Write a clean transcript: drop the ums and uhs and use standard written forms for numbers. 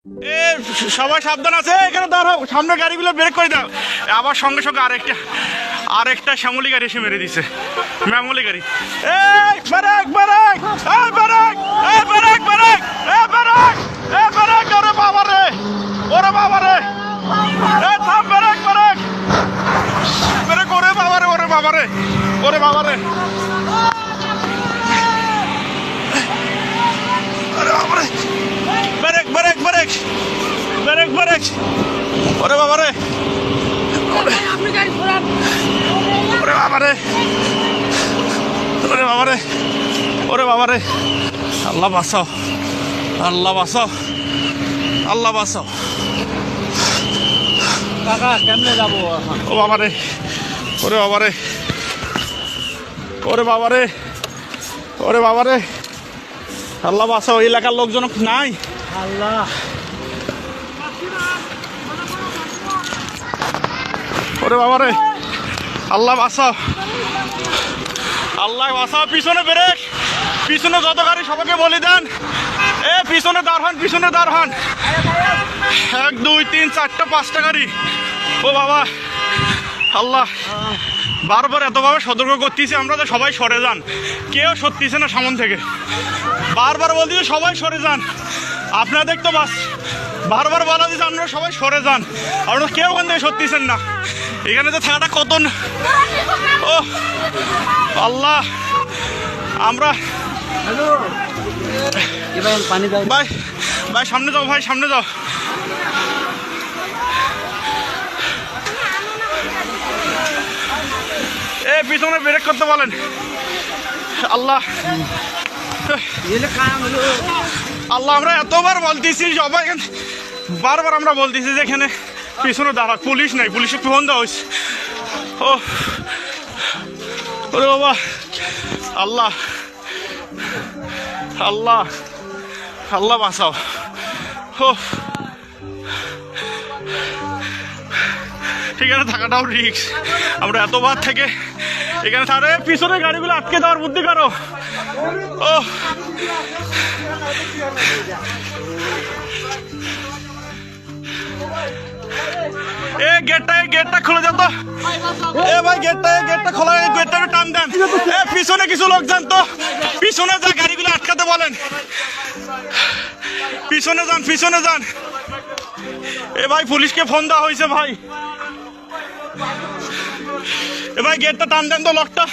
এ সবাই সাবধান আছে, এখানে দাঁড়াও, সামনে গাড়িগুলো ব্রেক করে দাও। আবার সঙ্গে সঙ্গে আরেকটা শ্যামলি গাড়ি এসে মেরে দিছে, ম্যামলি গাড়ি। এই ব্রেক ব্রেক, এই ব্রেক, এই ব্রেক ব্রেক, এই ব্রেক, এই ব্রেক, ওরে বাবা রে, ওরে বাবা রে, এই থাম, ব্রেক ব্রেক ব্রেক, ওরে বাবা রে, ওরে বাবা রে, ওরে বাবা রে, ওরে বাবা রে, break break break break break, ওরে বাবা রে, ওরে বাবা রে, ওরে বাবা রে, ওরে বাবা রে, আল্লাহ বাঁচাও, আল্লাহ বাঁচাও, আল্লাহ বাঁচাও। কাকা কেমনে যাবো এখন? ও বাবা রে, ওরে বাবা রে, ওরে বাবা রে, ওরে বাবা রে, আল্লাহ বাঁচাও। এলাকার লোকজন নাই। আল্লাহ, ওরে বাবা রে, আল্লাহ বাঁচাও, আল্লাহ বাঁচাও। পিছনে ব্রেক, পিছনে যত গাড়ি সবাইকে বলে দেন, এ পিছনে দাঁড় হন, পিছনে দাঁড় হন। 1 2 3 4টা 5টা গাড়ি। ও বাবা, আল্লাহ বারবার এতভাবে সতর্ক করতেছি আমরা যে সবাই সরে যান, কেউ সরতেছে না সামন থেকে। বারবার বলতেছি সবাই সরে যান, আপনাদের তো বাস বারবার বলা দিচ্ছে আপনারা সবাই সরে যান, আপনারা কেউ ওখান থেকে সরতেছেন না। এখানে তো থাকাটা কত, ও আল্লাহ, আমরা পানি দাও ভাই, ভাই সামনে যাও, ভাই সামনে যাও। এ পিছনে ব্রেক করতে বলেন। আল্লাহ, আল্লাহ আমরা এতবার বলতেছি, সবাই বারবার আমরা বলতেছি যে এখানে পিছনে দাঁড়া, পুলিশ নাই, পুলিশে ফোন দেওয়া হয়েছে। ও ওরে বাবা, আল্লাহ, আল্লাহ, আল্লাহ বাঁচাও। ও এখানে থাকাটাও রিস্ক, আমরা এতবার থেকে এখানে থাকে। পিছনে গাড়িগুলো আটকে দেওয়ার বুদ্ধি করো। ও এ গেটটা খুলে যাও তো, এ ভাই গেটটা খোলা, গেটটা টান দেন। এ পিছনে কিছু লোক যান তো, পিছনে যা গাড়িগুলো আটকাতে বলেন, পিছনে যান, পিছনে যান। এ ভাই পুলিশকে ফোন দেওয়া হয়েছে ভাই, এ ভাই গেটটা টান দেন তো, লকটা।